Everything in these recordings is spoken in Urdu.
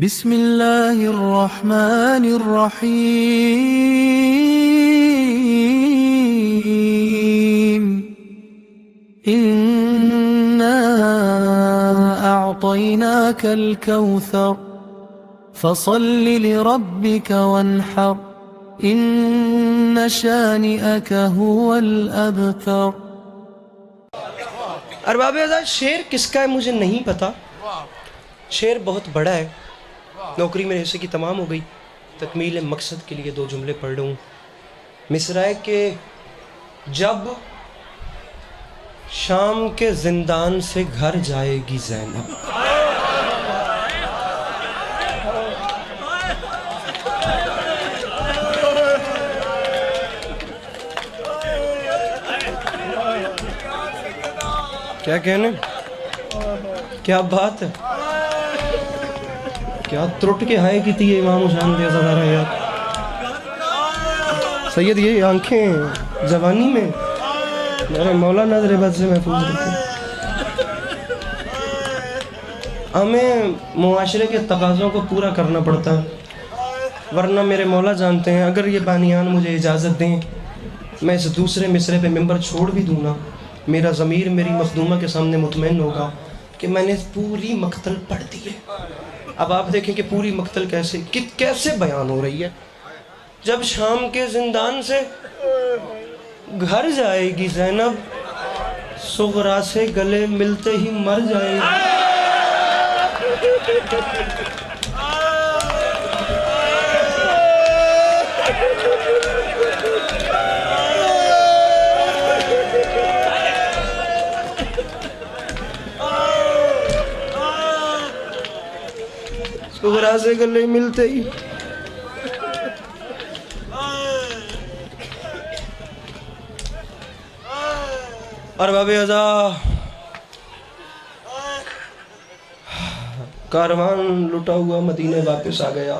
بسم اللہ الرحمن الرحیم انا اعطیناک الکوثر فصل لربک وانحر ان شانئک هو الابتر۔ ارباب اعزاز، شعر کس کا ہے مجھے نہیں پتا، شعر بہت بڑا ہے، نوکری میرے حصے کی تمام ہو گئی، تکمیل مقصد کے لیے دو جملے پڑھ لوں۔ مصرع ہے کہ جب شام کے زندان سے گھر جائے گی زینب، کیا کہنے، کیا بات ہے، کیا ترٹ کے ہائے کی تھی امام حسین دے زدارہ یاد سید، یہ آنکھیں جوانی میں میرے مولا نظر بد سے محفوظ رکھے۔ ہمیں معاشرے کے تقاضوں کو پورا کرنا پڑتا ہے، ورنہ میرے مولا جانتے ہیں اگر یہ بانیان مجھے اجازت دیں میں اس دوسرے مصرے پہ ممبر چھوڑ بھی دوں نا، میرا ضمیر میری مخدومہ کے سامنے مطمئن ہوگا کہ میں نے پوری مقتل پڑھ دی ہے۔ اب آپ دیکھیں کہ پوری مقتل کیسے بیان ہو رہی ہے۔ جب شام کے زندان سے گھر جائے گی زینب، صغرا سے گلے ملتے ہی مر جائے گی۔ صغرا سے گلے ملتے ہی ارباب اعزاز، کاروان لٹا ہوا مدینے واپس آ گیا،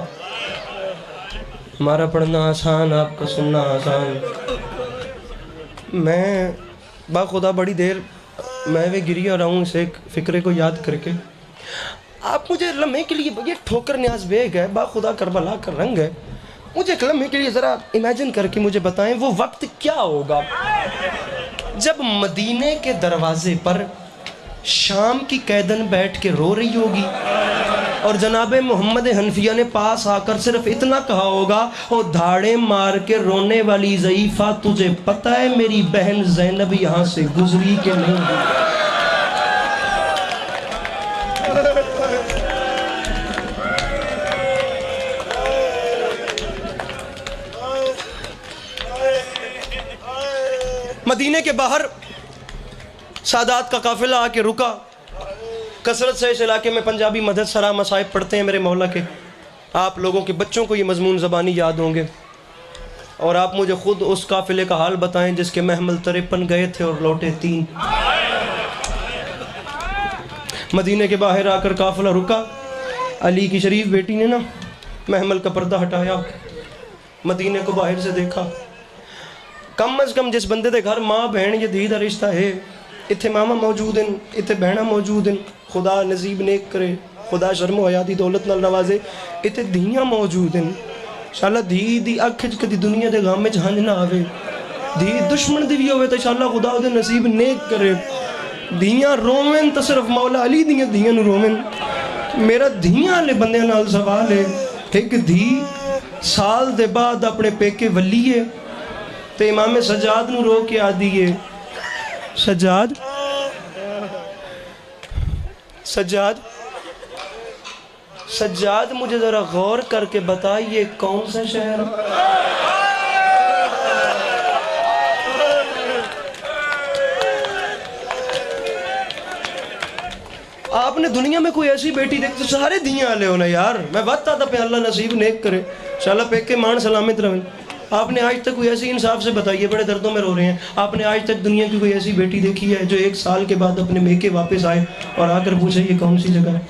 ہمارا پڑھنا آسان، آپ کا سننا آسان۔ میں باخدا بڑی دیر میں وہ گریا رہا ہوں اس ایک فکرے کو یاد کر کے۔ آپ مجھے لمحے کے لیے، یہ ٹھوکر نیاز بیگ ہے، باخدا کربلا کا رنگ ہے، مجھے ایک لمحے کے لیے ذرا امیجن کر کے مجھے بتائیں وہ وقت کیا ہوگا جب مدینے کے دروازے پر شام کی قیدن بیٹھ کے رو رہی ہوگی اور جناب محمد حنفیہ نے پاس آ کر صرف اتنا کہا ہوگا، او دھاڑے مار کے رونے والی ضعیفہ تجھے پتہ ہے میری بہن زینب یہاں سے گزری کہ نہیں؟ مدینے کے باہر سادات کا قافلہ آ کے رکا، کثرت سے اس علاقے میں پنجابی مدد سرا مصائب پڑھتے ہیں میرے مولا کے، آپ لوگوں کے بچوں کو یہ مضمون زبانی یاد ہوں گے، اور آپ مجھے خود اس قافلے کا حال بتائیں جس کے محمل 53 گئے تھے اور لوٹے 3۔ مدینے کے باہر آ کر قافلہ رکا، علی کی شریف بیٹی نے نا محمل کا پردہ ہٹایا، مدینے کو باہر سے دیکھا، کم از کم جس بندے دے گھر ماں بہن یہ دھی دا رشتہ ہے، اتھے ماما موجود ہیں، اتھے بہنہ موجود ہیں، خدا نصیب نیک کرے، خدا شرم و حیاتی دولت نال نوازے، اتھے دھیاں موجود ہیں، انشاءاللہ دھی دی اکھج کدی دنیا دے غام میں جھانج نہ آوے، دھی دشمن دی بھی ہوئے تو انشاءاللہ خدا دے نصیب نیک کرے، دھیاں رومن تو صرف مولا علی دھیاں نو رومن۔ میرا دھیاں لے بندے نال سوال ہے، ایک دھی سال دے بعد اپنے پیکے ولی ہے تے امام سجاد نو رو کے آدھی ہے، سجاد سجاد سجاد مجھے ذرا غور کر کے بتائیے کون سا شہر؟ آپ نے دنیا میں کوئی ایسی بیٹی دیکھ تو سارے دھیاں لے ہونا یار، میں بات آتا پہ اللہ نصیب نیک کرے، انشاءاللہ پیکے مان سلامت رہیں۔ آپ نے آج تک کوئی ایسی، انصاف سے بتائیے، بڑے دردوں میں رو رہے ہیں، آپ نے آج تک دنیا کی کوئی ایسی بیٹی دیکھی ہے جو 1 سال کے بعد اپنے میکے واپس آئے اور آ کر پوچھے یہ کون سی جگہ ہے؟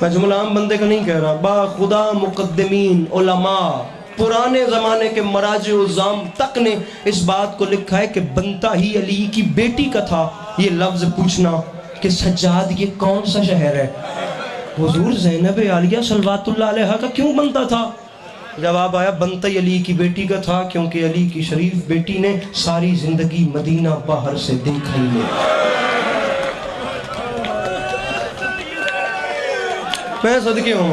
میں جملہ عام بندے کا نہیں کہہ رہا، با خدا مقدمین علماء پرانے زمانے کے مراجع الزام تک نے اس بات کو لکھا ہے کہ بنتا ہی علی کی بیٹی کا تھا یہ لفظ پوچھنا کہ سجاد یہ کون سا شہر ہے۔ حضور زینب عالیہ صلوات اللہ علیہ کا کیوں بنتا تھا؟ جواب آیا بنتا ہی علی کی بیٹی کا تھا، کیونکہ علی کی شریف بیٹی نے ساری زندگی مدینہ باہر سے دیکھا ہی نہیں۔ میں صدقے ہوں،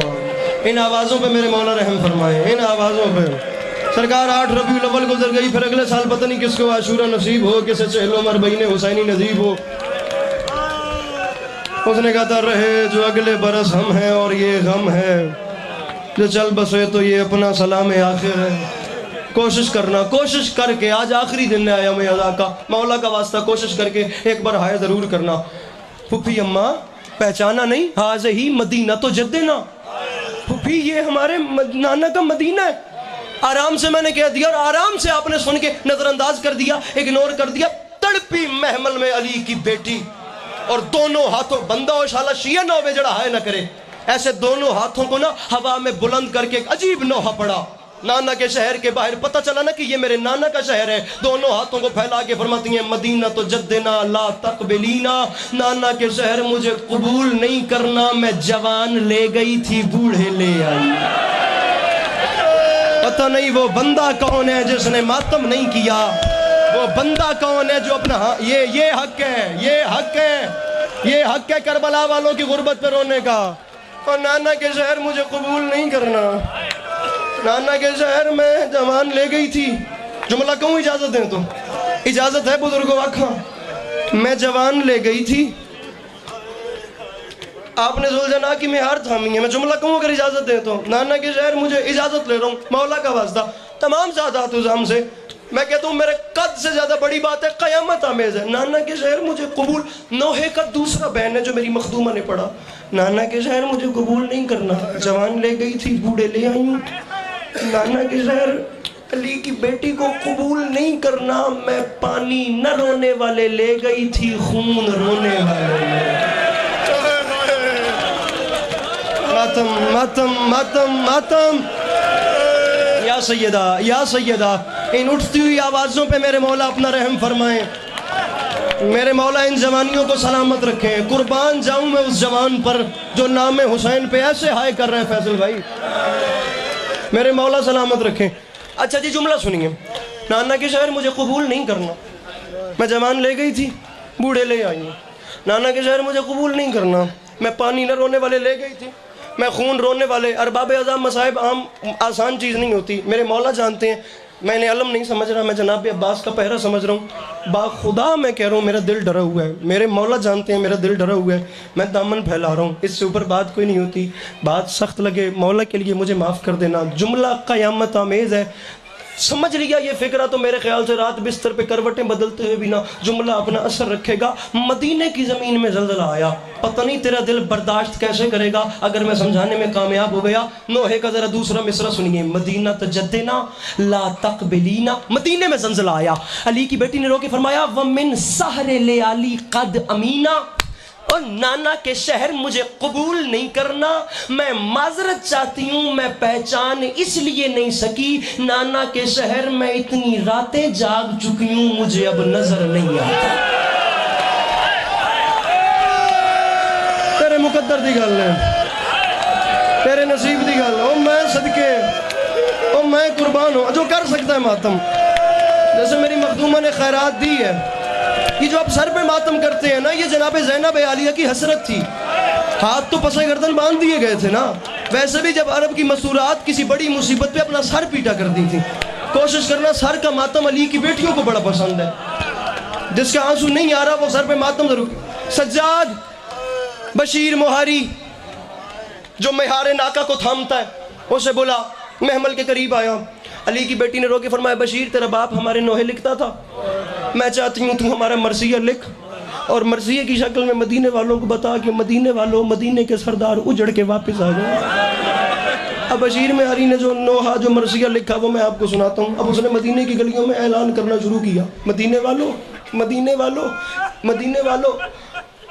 ان آوازوں پہ میرے مولا رحم فرمائے، ان آوازوں پہ۔ سرکار 8 ربیع الاول گزر گئی، پھر اگلے سال پتہ نہیں کس کو عاشورہ نصیب ہو، کسے چہل عمر بین حسینی نصیب ہو۔ اس نے کہتا رہے جو اگلے برس ہم ہیں اور یہ غم ہے، جو چل بسے تو یہ اپنا سلام آخر ہے۔ کوشش کرنا، کوشش کر کے، آج آخری دن ہے یوم ادا کا، مولا کا واسطہ کوشش کر کے ایک بار ہائے ضرور کرنا۔ پھپھی اماں پہچانا نہیں؟ حاض ہی مدینہ تو جدنا، پھپھی یہ ہمارے نانا کا مدینہ ہے۔ آرام سے میں نے کہہ دیا، اور آرام سے آپ نے سن کے نظر انداز کر دیا، اگنور کر دیا۔ تڑپی محمل میں علی کی بیٹی، اور دونوں ہاتھوں، بندہ و شالا شیعہ نہ ہوئے جڑا ہائے نہ کرے، ایسے دونوں ہاتھوں کو نا ہوا میں بلند کر کے ایک عجیب نوحہ پڑا۔ نانا کے شہر کے باہر، پتہ چلا نا کہ یہ میرے نانا کا شہر ہے۔ دونوں ہاتھوں کو پھیلا کے فرماتی ہیں مدینہ تو جدنا لا تقبلینا، نانا کے شہر مجھے قبول نہیں کرنا، میں جوان لے گئی تھی بوڑھے لے آئی۔ پتہ نہیں وہ بندہ کون ہے جس نے ماتم نہیں کیا، وہ بندہ کون ہے جو اپنا یہ حق ہے، یہ حق ہے، یہ حق ہے کربلا والوں کی غربت پہ رونے کا۔ اور نانا کے شہر مجھے قبول نہیں کرنا، نانا کے شہر میں جوان لے گئی تھی۔ جملہ کہوں اجازت دیں تو؟ اجازت ہے بزرگوں آکھاں، میں جوان لے گئی تھی، آپ نے ذوالجناح کی مہار تھامی ہے۔ میں جملہ کہوں اگر اجازت دیں تو؟ نانا کے شہر مجھے، اجازت لے رہا ہوں مولا کا واسطہ تمام سعادات عظام سے، میں کہتا ہوں میرے قد سے زیادہ بڑی بات ہے، قیامت آمیز ہے۔ نانا کے شہر مجھے قبول، نوحے کا دوسرا بہن ہے جو میری مخدومہ نے پڑھا، نانا کے شہر مجھے قبول نہیں کرنا، جوان لے گئی تھی بوڑھے لے آئی ہوں۔ نانا کے شہر علی کی بیٹی کو قبول نہیں کرنا، میں پانی نہ رونے والے لے گئی تھی، خون رونے والے لے۔ ماتم ماتم ماتم ماتم، یا سیدہ یا سیدہ، ان اٹھتی ہوئی آوازوں پہ میرے مولا اپنا رحم فرمائیں، میرے مولا ان جوانیوں کو سلامت رکھیں۔ قربان جاؤں میں اس جوان پر جو نام حسین پہ ایسے ہائے کر رہے ہیں فیصل بھائی، میرے مولا سلامت رکھیں۔ اچھا جی جملہ سنیے، نانا کے شہر مجھے قبول نہیں کرنا، میں جوان لے گئی تھی بوڑھے لے آئی ہوں۔ نانا کے شہر مجھے قبول نہیں کرنا، میں پانی نہ رونے والے لے گئی تھی، میں خون رونے والے۔ ارباب اعظام مصائب عام آسان چیز نہیں ہوتی، میرے مولا جانتے ہیں۔ میں نے علم نہیں سمجھ رہا، میں جناب عباس کا پہرا سمجھ رہا ہوں، با خدا میں کہہ رہا ہوں میرا دل ڈرا ہوا ہے، میرے مولا جانتے ہیں میرا دل ڈرا ہوا ہے، میں دامن پھیلا رہا ہوں، اس سے اوپر بات کوئی نہیں ہوتی۔ بات سخت لگے مولا کے لیے مجھے معاف کر دینا، جملہ قیامت آمیز ہے، سمجھ لیا یہ فکرہ تو میرے خیال سے رات بستر پہ کروٹیں بدلتے ہوئے بھی نہ جملہ اپنا اثر رکھے گا۔ مدینے کی زمین میں زلزلہ آیا، پتہ نہیں تیرا دل برداشت کیسے کرے گا اگر میں سمجھانے میں کامیاب ہو گیا۔ نوحے کا ذرا دوسرا مصرع سنیے، مدینہ تجدنا لا تقبلینا، مدینے میں زلزلہ آیا، علی کی بیٹی نے رو کے فرمایا ومن سحر لیالی قد امینا، اور نانا کے شہر مجھے قبول نہیں کرنا، میں معذرت چاہتی ہوں، میں پہچان اس لیے نہیں سکی، نانا کے شہر میں اتنی راتیں جاگ چکی ہوں مجھے اب نظر نہیں آتا۔ تیرے مقدر دی گل ہے، تیرے نصیب دی گل، او میں صدقے، او میں قربان ہوں جو کر سکتا ہے ماتم، جیسے میری مخدومہ نے خیرات دی ہے۔ یہ جو آپ سر پہ ماتم کرتے ہیں نا، یہ جناب زینب عالیہ کی حسرت تھی، ہاتھ تو پسے گردن باندھ دیے گئے تھے نا، ویسے بھی جب عرب کی مسورات کسی بڑی مصیبت پہ اپنا سر پیٹا کر دی تھی۔ کوشش کرنا، سر کا ماتم علی کی بیٹیوں کو بڑا پسند ہے، جس کا آنسو نہیں آ رہا وہ سر پہ ماتم ضرور۔ سجاد بشیر مہاری جو مہار ناکا کو تھامتا ہے، اسے بولا، محمل کے قریب آیا، علی کی بیٹی نے رو کے فرمایا بشیر تیرا باپ ہمارے نوحے لکھتا تھا، میں چاہتی ہوں تو ہمارا مرثیہ لکھ، اور مرثیے کی شکل میں مدینے والوں کو بتا کہ مدینے والوں، مدینے کے سردار اجڑ کے واپس آ گئے۔ اب بشیر مہاری نے جو نوحہ جو مرثیہ لکھا وہ میں آپ کو سناتا ہوں۔ اب اس نے مدینے کی گلیوں میں اعلان کرنا شروع کیا، مدینے والوں، مدینے والوں، مدینے والوں،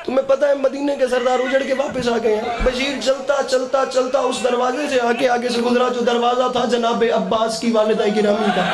تمہیں پتہ ہے مدینے کے سردار اجڑ کے واپس آ گئے ہیں. بشیر چلتا چلتا چلتا اس دروازے سے آگے سے گزرا جو دروازہ تھا جناب عباس کی والدہ گرامی کا.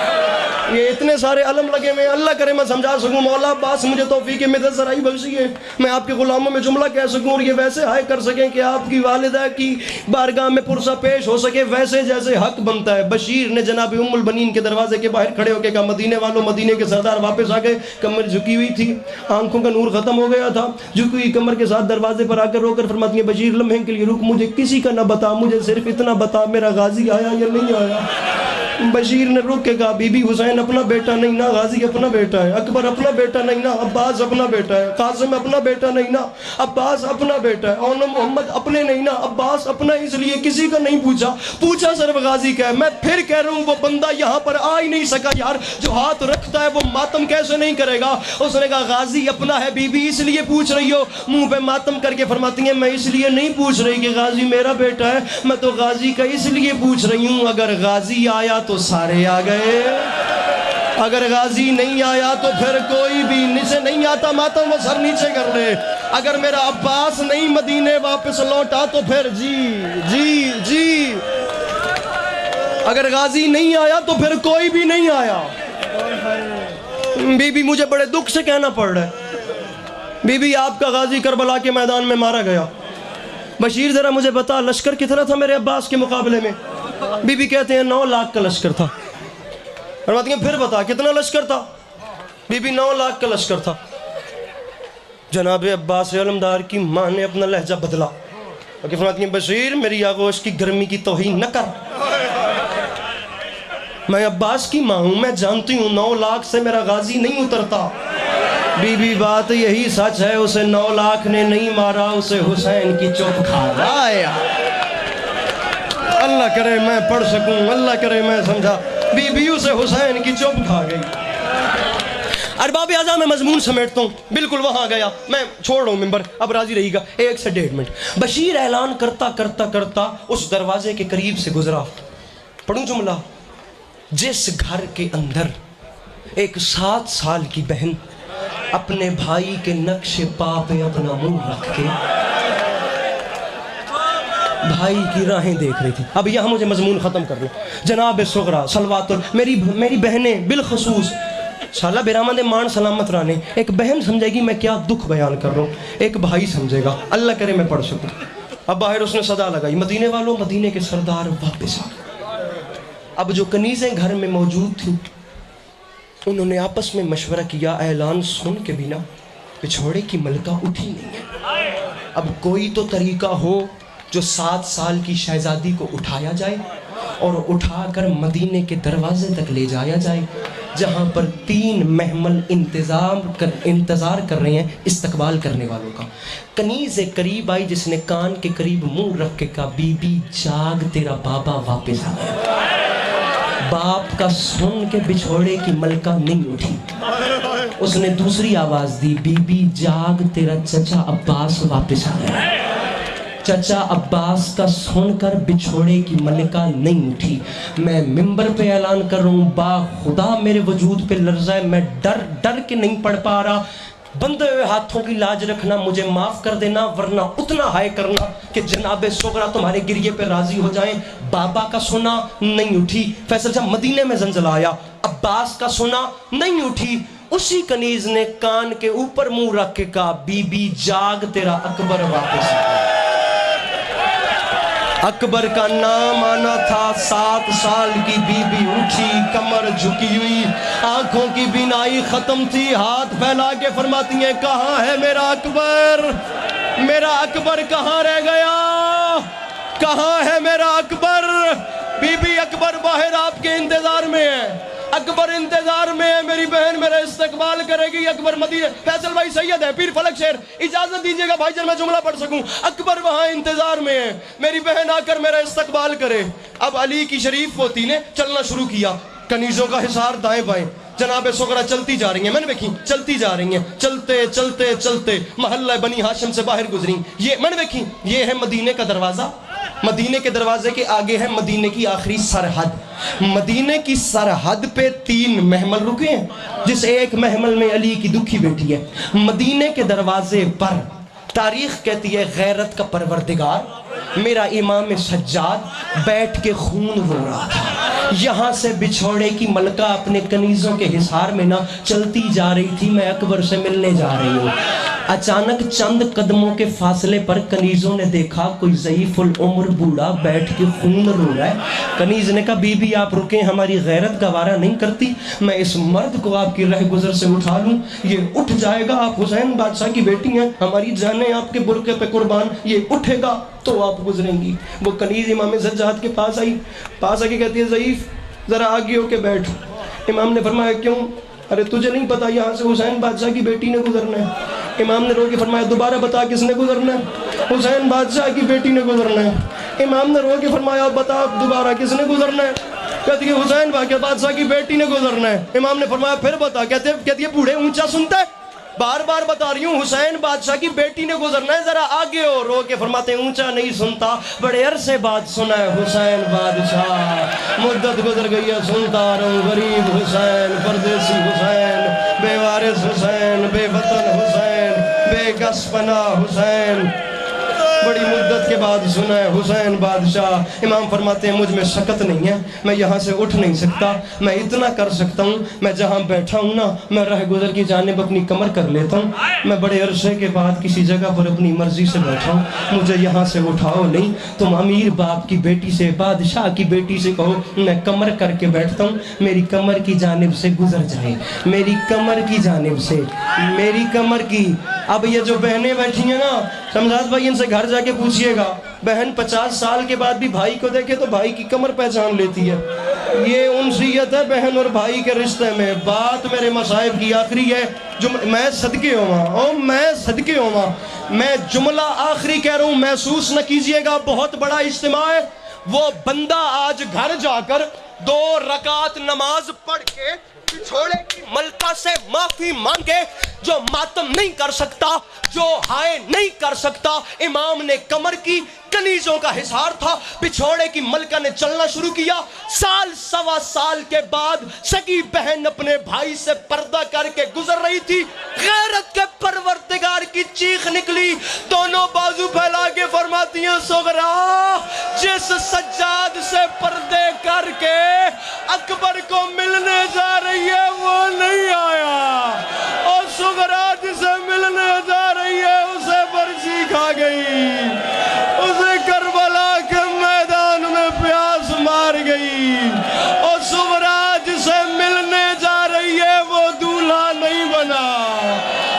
یہ اتنے سارے علم لگے ہوئے ہیں, اللہ کرے میں سمجھا سکوں. مولا عباس مجھے توفیق مدد ذرائی بخشیے, میں آپ کے غلاموں میں جملہ کہہ سکوں اور یہ ویسے ہائے کر سکیں کہ آپ کی والدہ کی بارگاہ میں پرسہ پیش ہو سکے ویسے جیسے حق بنتا ہے. بشیر نے جناب ام البنین کے دروازے کے باہر کھڑے ہو کے کہا مدینے والوں, مدینے کے سردار واپس آ گئے. کمر جھکی ہوئی تھی, آنکھوں کا نور ختم ہو گیا تھا, جھکی ہوئی کمر کے ساتھ دروازے پر آ کر رو کر فرماتی ہیں بشیر لمحے کے لیے رک, مجھے کسی کا نہ بتا, مجھے صرف اتنا بتا میرا غازی آیا یا نہیں آیا. بشیر نے رک کے کہا بی بی حسین اپنا بیٹا نہیں نا, غازی اپنا بیٹا ہے, اکبر اپنا بیٹا نہیں نا, عباس اپنا بیٹا ہے, قاسم اپنا بیٹا نہیں نا, عباس اپنا بیٹا ہے, اور محمد اپنے نہیں نا, عباس اپنا, اس لیے کسی کا نہیں پوچھا صرف غازی کا ہے. میں پھر کہہ رہا ہوں وہ بندہ یہاں پر آ ہی نہیں سکا یار, جو ہاتھ رکھتا ہے وہ ماتم کیسے نہیں کرے گا. اس نے کہا غازی اپنا ہے بی بی اس لیے پوچھ رہی ہو, منہ پہ ماتم کر کے فرماتی ہیں میں اس لیے نہیں پوچھ رہی کہ غازی میرا بیٹا ہے, میں تو غازی کا اس لیے پوچھ رہی ہوں اگر غازی آیا تو سارے آ گئے, اگر غازی نہیں آیا تو پھر کوئی بھی نیچے نہیں آتا ماتم وہ سر نیچے کر لے, اگر میرا عباس نہیں مدینے واپس لوٹا تو پھر جی اگر غازی نہیں آیا تو پھر کوئی بھی نہیں آیا. بی بی مجھے بڑے دکھ سے کہنا پڑ رہا ہے, بی بی آپ کا غازی کربلا کے میدان میں مارا گیا. بشیر ذرا مجھے بتا لشکر کتنا تھا میرے عباس کے مقابلے میں؟ بی بی کہتے ہیں 9 لاکھ کا لشکر تھا. فرماتی ہیں پھر بتا کتنا لشکر تھا؟ بی بی 9 لاکھ کا لشکر تھا. جناب عباس علمدار کی ماں نے اپنا لہجہ بدلا, فرماتی ہیں بشیر میری آغوش کی گرمی کی توہین نہ کر, میں عباس کی ماں ہوں, میں جانتی ہوں 9 لاکھ سے میرا غازی نہیں اترتا. بی بی بات یہی سچ ہے, اسے 9 لاکھ نے نہیں مارا, اسے حسین کی چوب کھا رہا ہے. اللہ کرے میں پڑھ سکوں, اللہ کرے میں سمجھا. بی بی اسے حسین کی چوب کھا گئی. ارباب اعظم میں مضمون سمیٹتا ہوں, بالکل وہاں گیا, میں چھوڑ رہا ہوں ممبر, اب راضی رہی گا 1 سے 1.5 منٹ. بشیر اعلان کرتا اس دروازے کے قریب سے گزرا. پڑھوں جملہ, جس گھر کے اندر ایک 7 سال کی بہن اپنے بھائی کے نقش پا پہ اپنا منہ رکھ کے بھائی کی راہیں دیکھ رہی تھی. اب یہاں مجھے مضمون ختم کر لو. جناب صغرا صلوات میری بہنیں بالخصوص شالا برامد مان سلامت رانے, ایک بہن سمجھے گی میں کیا دکھ بیان کر رہا ہوں, ایک بھائی سمجھے گا, اللہ کرے میں پڑھ سکوں. اب باہر اس نے صدا لگائی مدینے والوں, مدینے کے سردار واپس آ گئے. اب جو کنیزیں گھر میں موجود تھیں انہوں نے آپس میں مشورہ کیا, اعلان سن کے بنا پچھوڑے کی ملکہ اٹھی نہیں ہے, اب کوئی تو طریقہ ہو جو 7 سال کی شہزادی کو اٹھایا جائے اور اٹھا کر مدینے کے دروازے تک لے جایا جائے, جہاں پر 3 محمل انتظار کر رہے ہیں استقبال کرنے والوں کا. کنیز قریب آئی جس نے کان کے قریب منہ رکھ کے کہا بی بی جاگ تیرا بابا واپس آ گیا. باپ کا سن کے بچھوڑے کی ملکہ نہیں اٹھی. اس نے دوسری آواز دی بی بی جاگ تیرا چچا عباس واپس آ گیا. چچا عباس کا سن کر بچھوڑے کی ملکہ نہیں اٹھی. میں ممبر پہ اعلان کر رہا ہوں, با خدا میرے وجود پہ لرزہ ہے, میں ڈر کے نہیں پڑھ پا رہا. بندے ہوئے ہاتھوں کی لاج رکھنا, مجھے معاف کر دینا, ورنہ اتنا ہائے کرنا کہ جناب صغرا تمہارے گریے پہ راضی ہو جائیں. بابا کا سنا نہیں اٹھی. فیصل صاحب مدینے میں زلزلہ آیا, عباس کا سنا نہیں اٹھی. اسی کنیز نے کان کے اوپر منہ رکھ کے کہا بی بی جاگ تیرا اکبر واپس آیا. اکبر کا نام آنا تھا. 7 سال کی بی بی اٹھی, کمر جھکی ہوئی, آنکھوں کی بینائی ختم تھی, ہاتھ پھیلا کے فرماتی ہیں کہاں ہے میرا اکبر, میرا اکبر کہاں رہ گیا, کہاں ہے میرا اکبر. بی بی اکبر باہر آپ کے انتظار میں ہے, اکبر انتظار میں ہے, میری بہن میرا استقبال کرے گی. اکبر مدینے, فیصل بھائی سید ہے, پیر فلک شیر, اجازت دیجیے گا بھائی جان میں جملہ پڑھ سکوں. اکبر وہاں انتظار میں ہے, میری بہن آ کر میرا استقبال کرے. اب علی کی شریف پوتی نے چلنا شروع کیا, کنیزوں کا حصار دائیں بائیں. جناب صغرا چلتی جا رہی ہیں, میں نے دیکھی چلتی جا رہی ہیں, چلتے چلتے چلتے محلہ بنی ہاشم سے باہر گزری. یہ میں نے دیکھی, یہ ہے مدینے کا دروازہ. مدینے کے دروازے کے آگے ہے مدینے کی آخری سرحد. مدینے کی سرحد پہ 3 محمل رکے ہیں, جس ایک محمل میں علی کی دکھی بیٹی ہے. مدینے کے دروازے پر تاریخ کہتی ہے غیرت کا پروردگار میرا امام سجاد بیٹھ کے خون رو رہا تھا. یہاں سے بچھوڑے کی ملکہ اپنے کنیزوں کے حصار میں نہ چلتی جا رہی تھی. میں اکبر سے ملنے جا رہی ہوں. اچانک چند قدموں کے فاصلے پر کنیزوں نے دیکھا کوئی ضعیف العمر بوڑھا بیٹھ کے خون رو رہا ہے. کنیز نے کہا بی بی آپ رکیں, ہماری غیرت گوارہ نہیں کرتی, میں اس مرد کو آپ کی رہ گزر سے اٹھا لوں, یہ اٹھ جائے گا, آپ حسین بادشاہ کی بیٹی ہیں, ہماری جانیں آپ کے برقعے پہ قربان, یہ اٹھے گا تو آپ گزریں گی. وہ کنیز امام سجاد کے پاس آئی, پاس آ کے کہتی ہے ضعیف ذرا آگے ہو کے بیٹھ. امام نے فرمایا کیوں؟ ارے تجھے نہیں پتا یہاں سے حسین بادشاہ کی بیٹی نے گزرنا ہے. امام نے رو کے فرمایا دوبارہ بتا کس نے گزرنا ہے؟ حسین بادشاہ کی بیٹی نے گزرنا ہے. امام نے رو کے فرمایا بتا دوبارہ کس نے گزرنا ہے؟ کہتی ہے حسین بادشاہ کی بیٹی نے گزرنا ہے. امام نے فرمایا پھر بتا. کہتی ہے بوڑھے اونچا سنتا ہے, بار بار بتا رہی ہوں حسین بادشاہ کی بیٹی نے گزرنا ہے, ذرا آگے ہو. رو کے فرماتے ہیں اونچا نہیں سنتا, بڑے عرصے بعد سنا ہے حسین بادشاہ, مدت گزر گئی ہے سنتا رہوں, غریب حسین, پردیسی حسین, بے وارث حسین, بے وطن حسین, بے کس پناہ حسین, بڑی مدت کے بعد سنا ہے حسین بادشاہ. امام فرماتے ہیں مجھ میں شکت نہیں ہے, میں یہاں سے اٹھ نہیں سکتا, میں اتنا کر سکتا ہوں میں جہاں بیٹھا ہوں نا میں رہ گزر کی جانب اپنی کمر کر لیتا ہوں. میں بڑے عرصے کے بعد کسی جگہ پر اپنی مرضی سے بیٹھا ہوں, مجھے یہاں سے اٹھاؤ نہیں. تم امیر باپ کی بیٹی سے, بادشاہ کی بیٹی سے کہو میں کمر کر کے بیٹھتا ہوں, میری کمر کی جانب سے گزر جائے, میری کمر کی جانب سے, میری کمر کی. اب یہ جو بہنیں بیٹھی ہیں نا شمشاد بھائی, ان سے گھر جا کے پوچھئے گا, بہن 50 سال کے بعد بھی بھائی کو دیکھے تو بھائی کی کمر پہچان لیتی ہے. یہ انسیت ہے بہن اور بھائی کے رشتے میں. بات میرے مصائب کی آخری ہے, میں صدقے ہوں, میں صدقے ہوں, میں جملہ آخری کہہ رہا ہوں, محسوس نہ کیجئے گا, بہت بڑا اجتماع ہے. وہ بندہ آج گھر جا کر 2 رکعت نماز پڑھ کے چھوڑے کی ملکہ سے معافی مانگے, جو ماتم نہیں کر سکتا, جو ہائے نہیں کر سکتا. امام نے کمر کی, کنیزوں کا حصار تھا, بچھوڑے کی ملکہ نے چلنا شروع کیا. سال سوا سال کے بعد سگی بہن اپنے بھائی سے پردہ کر کے گزر رہی تھی. غیرت کے پروردگار کی چیخ نکلی, دونوں بازو پھیلا کے فرماتی ہیں سغرا جس سجاد سے پردے کر کے اکبر کو ملنے جا رہی ہے وہ نہیں آیا, اور سغرا جسے ملنے جا رہی ہے اسے برچی کھا گئی, اسے کربلا کے میدان میں پیاس مار گئی, اور سغرا جسے ملنے جا رہی ہے وہ دولہا نہیں بنا,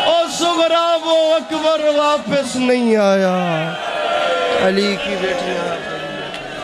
اور سغرا وہ اکبر واپس نہیں آیا. علی کی بیٹیاں